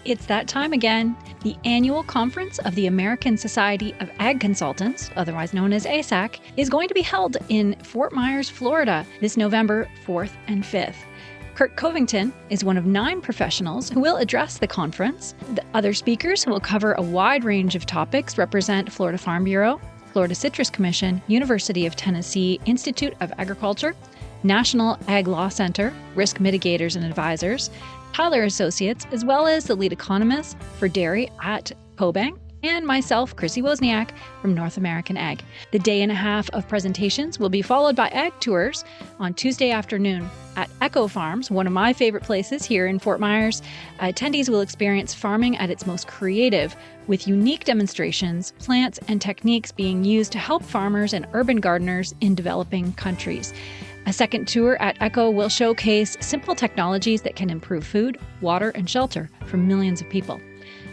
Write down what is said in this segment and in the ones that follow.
It's that time again. The annual conference of the American Society of Ag Consultants, otherwise known as ASAC, is going to be held in Fort Myers, Florida, this November 4th and 5th. Kurt Covington is one of 9 professionals who will address the conference. The other speakers who will cover a wide range of topics represent Florida Farm Bureau, Florida Citrus Commission, University of Tennessee Institute of Agriculture, National Ag Law Center, Risk Mitigators and Advisors, Tyler Associates, as well as the lead economist for dairy at CoBank, and myself, Chrissy Wozniak from North American Ag. The day and a half of presentations will be followed by ag tours on Tuesday afternoon at Echo Farms, one of my favorite places here in Fort Myers. Attendees will experience farming at its most creative, with unique demonstrations, plants, and techniques being used to help farmers and urban gardeners in developing countries. A second tour at Echo will showcase simple technologies that can improve food, water, and shelter for millions of people.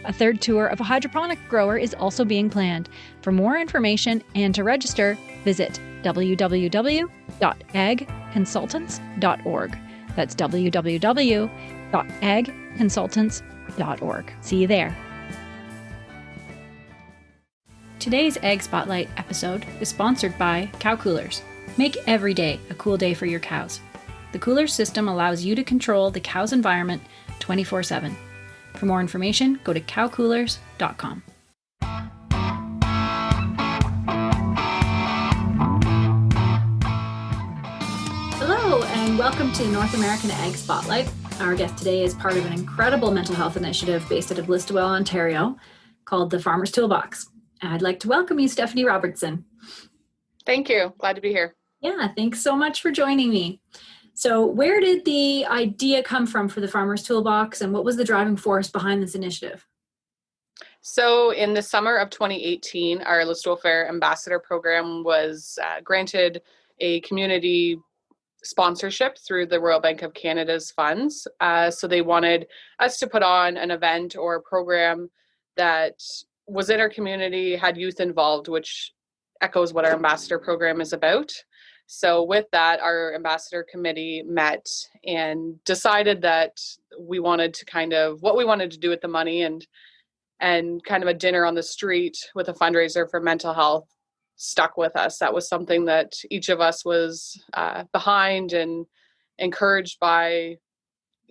A third tour of a hydroponic grower is also being planned. For more information and to register, visit www.agconsultants.org. That's www.agconsultants.org. See you there. Today's Ag Spotlight episode is sponsored by Cow Coolers. Make every day a cool day for your cows. The cooler system allows you to control the cow's environment 24/7. For more information, go to cowcoolers.com. Hello, and welcome to North American Ag Spotlight. Our guest today is part of an incredible mental health initiative based out of Listowel, Ontario, called the Farmer's Toolbox. I'd like to welcome you, Stephanie Robertson. Thank you. Glad to be here. Yeah, thanks so much for joining me. So where did the idea come from for the Farmer's Toolbox, and what was the driving force behind this initiative? So in the summer of 2018, our Listowel Fair Ambassador Program was granted a community sponsorship through the Royal Bank of Canada's funds. So they wanted us to put on an event or a program that was in our community, had youth involved, which echoes what our ambassador program is about. So with that, our ambassador committee met and decided that we wanted to what we wanted to do with the money, and kind of a dinner on the street with a fundraiser for mental health stuck with us. That was something that each of us was behind and encouraged by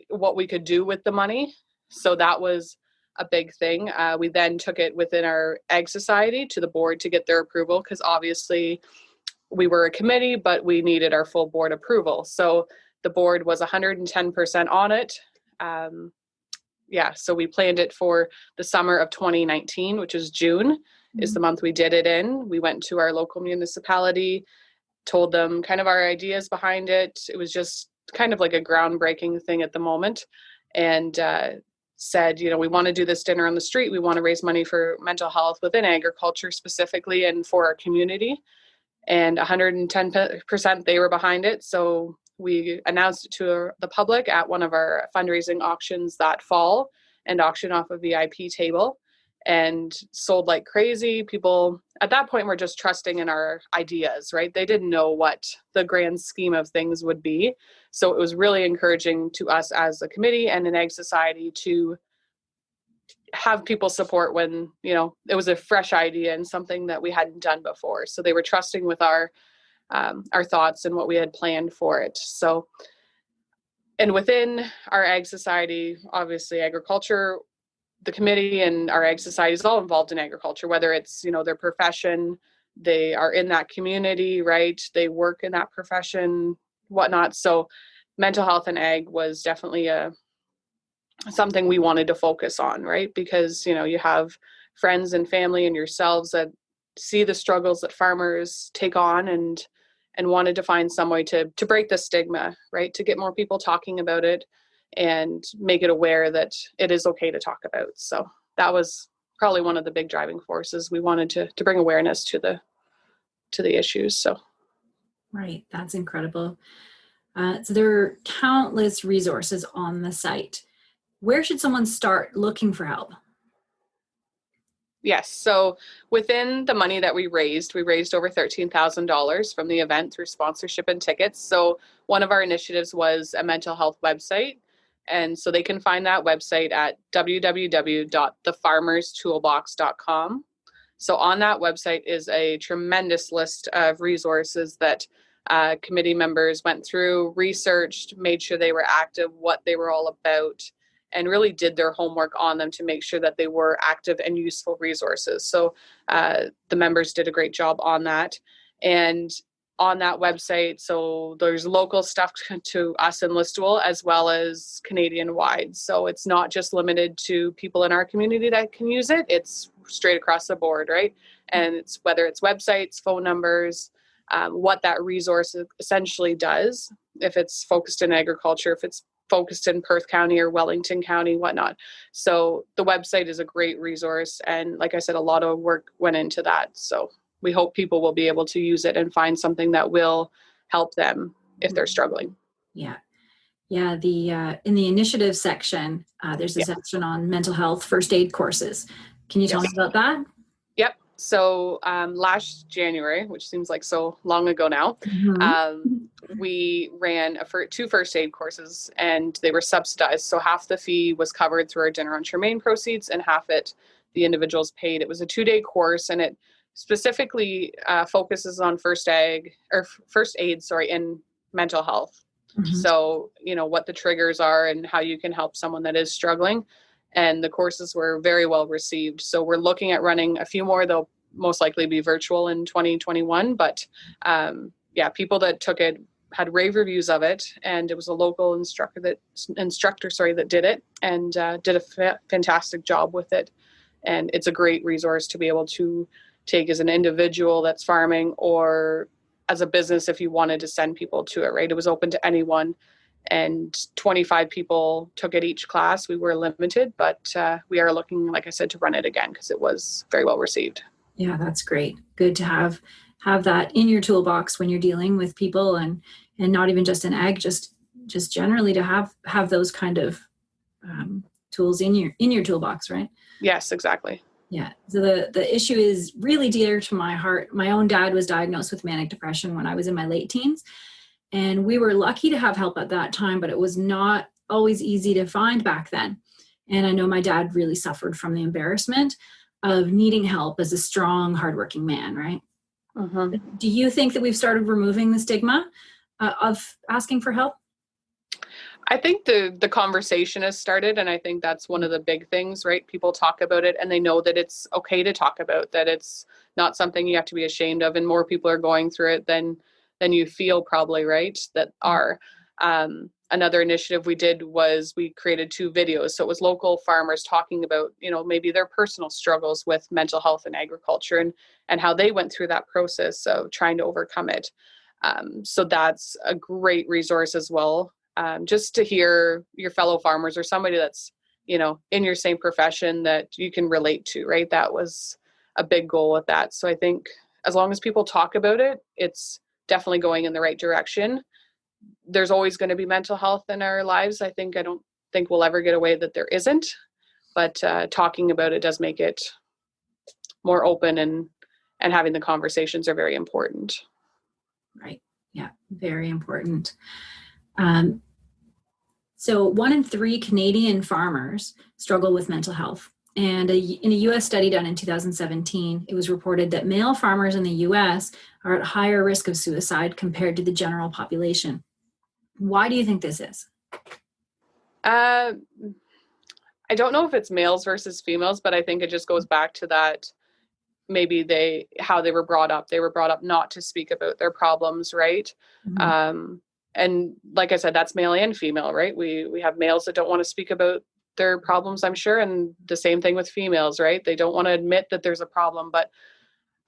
what we could do with the money. So that was a big thing. We then took it within our Ag Society to the board to get their approval, because obviously we were a committee, but we needed our full board approval. So the board was 110% on it. So we planned it for the summer of 2019, which is June, is the month we did it in. We went to our local municipality, told them kind of our ideas behind it. It was just kind of like a groundbreaking thing at the moment. And said, we want to do this dinner on the street. We want to raise money for mental health within agriculture specifically and for our community. And 110% they were behind it. So we announced it to the public at one of our fundraising auctions that fall, and auctioned off a VIP table and sold like crazy. People at that point were just trusting in our ideas, right? They didn't know what the grand scheme of things would be. So it was really encouraging to us as a committee and an Ag Society to have people support when, it was a fresh idea and something that we hadn't done before. So they were trusting with our thoughts and what we had planned for it. So, and within our Ag Society, obviously agriculture, the committee and our Ag Society is all involved in agriculture, whether it's, their profession, they are in that community, right? They work in that profession, whatnot. So mental health and ag was definitely something we wanted to focus on, right? Because, you have friends and family and yourselves that see the struggles that farmers take on, and wanted to find some way to break the stigma, right? To get more people talking about it and make it aware that it is okay to talk about. So that was probably one of the big driving forces. We wanted to bring awareness to the issues. So. Right. That's incredible. So there are countless resources on the site. Where should someone start looking for help? Yes. So within the money that we raised over $13,000 from the event through sponsorship and tickets. So one of our initiatives was a mental health website. And so they can find that website at www.thefarmerstoolbox.com. So on that website is a tremendous list of resources that committee members went through, researched, made sure they were active, what they were all about, and really did their homework on them to make sure that they were active and useful resources. So the members did a great job on that. And on that website, so there's local stuff to us in Listowel as well as Canadian wide. So it's not just limited to people in our community that can use it. It's straight across the board, right? And it's whether it's websites, phone numbers, what that resource essentially does, if it's focused in agriculture, if it's focused in Perth County or Wellington County, whatnot. So the website is a great resource. And like I said, a lot of work went into that. So we hope people will be able to use it and find something that will help them if they're struggling. Yeah. Yeah. In the initiative section, there's a section on mental health first aid courses. Can you tell me about that? Yep. So last January, which seems like so long ago now, we ran two first aid courses, and they were subsidized. So half the fee was covered through our Dinner on Tremaine proceeds, and half it the individuals paid. It was a 2-day course, and it specifically focuses on first aid in mental health. So, what the triggers are and how you can help someone that is struggling. And the courses were very well received. So we're looking at running a few more. They'll most likely be virtual in 2021. But people that took it had rave reviews of it. And it was a local instructor that did it and did a fantastic job with it. And it's a great resource to be able to take as an individual that's farming or as a business if you wanted to send people to it, right? It was open to anyone. And 25 people took it each class. We were limited, but we are looking, like I said, to run it again because it was very well received. Yeah, that's great. Good to have that in your toolbox when you're dealing with people and not even just in ag, just generally to have those kind of tools in your toolbox, right? Yes, exactly. Yeah. So the issue is really dear to my heart. My own dad was diagnosed with manic depression when I was in my late teens. And we were lucky to have help at that time, but it was not always easy to find back then. And I know my dad really suffered from the embarrassment of needing help as a strong, hardworking man, right? Do you think that we've started removing the stigma of asking for help? I think the conversation has started, and I think that's one of the big things, right? People talk about it and they know that it's okay to talk about, that it's not something you have to be ashamed of, and more people are going through it than you feel probably, right? That are. Another initiative we did was we created 2 videos. So it was local farmers talking about, maybe their personal struggles with mental health and agriculture and how they went through that process of trying to overcome it. So that's a great resource as well. Just to hear your fellow farmers or somebody that's, in your same profession that you can relate to, right? That was a big goal with that. So I think as long as people talk about it, it's definitely going in the right direction. There's always going to be mental health in our lives. I don't think we'll ever get away that there isn't, but talking about it does make it more open, and having the conversations are very important. Right. Yeah. Very important. So 1 in 3 Canadian farmers struggle with mental health. And in a U.S. study done in 2017, it was reported that male farmers in the U.S. are at higher risk of suicide compared to the general population. Why do you think this is? I don't know if it's males versus females, but I think it just goes back to that. Maybe how they were brought up. They were brought up not to speak about their problems, right? And like I said, that's male and female, right? We have males that don't want to speak about their problems, I'm sure. And the same thing with females, right? They don't want to admit that there's a problem. But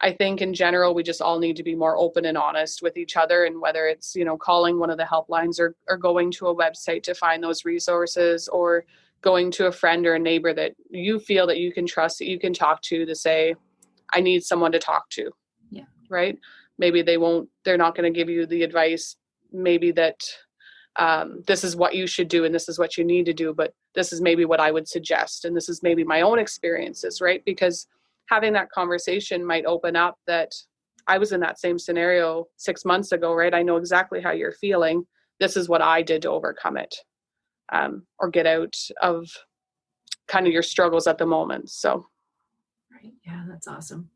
I think in general, we just all need to be more open and honest with each other. And whether it's, calling one of the helplines or going to a website to find those resources, or going to a friend or a neighbor that you feel that you can trust, that you can talk to say, I need someone to talk to. Yeah. Right. Maybe they're not going to give you the advice, maybe that this is what you should do and this is what you need to do, but this is maybe what I would suggest. And this is maybe my own experiences, right? Because having that conversation might open up that I was in that same scenario 6 months ago, right? I know exactly how you're feeling. This is what I did to overcome it. or get out of kind of your struggles at the moment. So. Right. Yeah, that's awesome.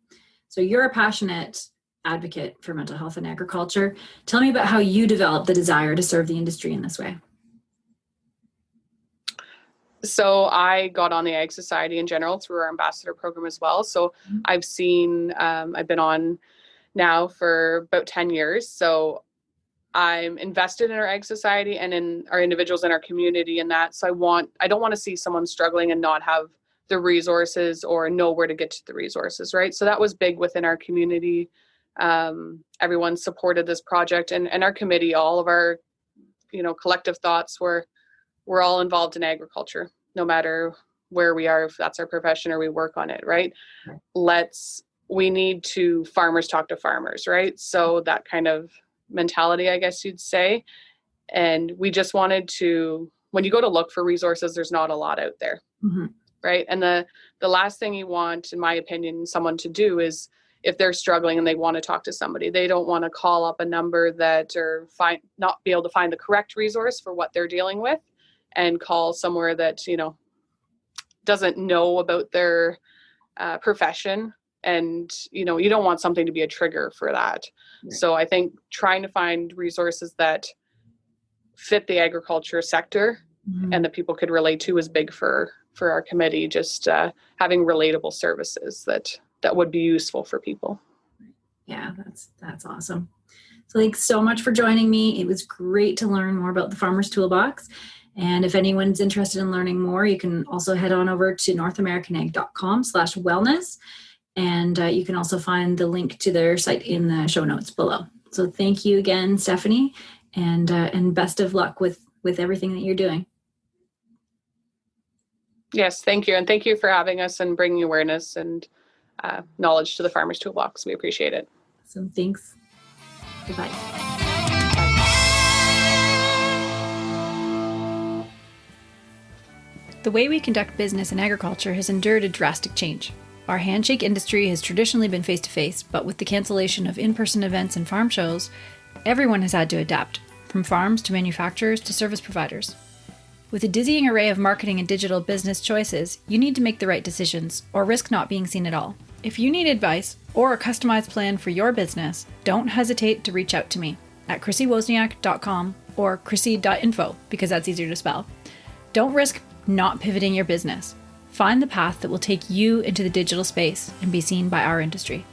So you're a passionate advocate for mental health in agriculture. Tell me about how you developed the desire to serve the industry in this way. So I got on the Ag Society in general through our ambassador program as well. So I've been on now for about 10 years. So I'm invested in our Ag Society and in our individuals in our community and that. So I don't want to see someone struggling and not have the resources or know where to get to the resources, right? So that was big within our community. Everyone supported this project, and our committee, all of our, collective thoughts we're all involved in agriculture, no matter where we are, if that's our profession or we work on it, right? We need to farmers talk to farmers, right? So that kind of mentality, I guess you'd say. And we just wanted to, when you go to look for resources, there's not a lot out there, right? And the last thing you want, in my opinion, someone to do is, if they're struggling and they want to talk to somebody, they don't want to call up a number not be able to find the correct resource for what they're dealing with, and call somewhere that, doesn't know about their profession. And, you don't want something to be a trigger for that. Right. So I think trying to find resources that fit the agriculture sector and that people could relate to is big for our committee, just having relatable services that would be useful for people. Yeah, that's awesome. So thanks so much for joining me. It was great to learn more about the Farmer's Toolbox. And if anyone's interested in learning more, you can also head on over to northamericanag.com/wellness. And you can also find the link to their site in the show notes below. So thank you again, Stephanie, and best of luck with everything that you're doing. Yes, thank you. And thank you for having us and bringing awareness and knowledge to the Farmer's Toolbox. We appreciate it. So thanks. Goodbye. The way we conduct business in agriculture has endured a drastic change. Our handshake industry has traditionally been face-to-face, but with the cancellation of in-person events and farm shows, everyone has had to adapt, from farms to manufacturers to service providers. With a dizzying array of marketing and digital business choices, you need to make the right decisions or risk not being seen at all. If you need advice or a customized plan for your business, don't hesitate to reach out to me at chrissywozniak.com or chrissy.info, because that's easier to spell. Don't risk not pivoting your business. Find the path that will take you into the digital space and be seen by our industry.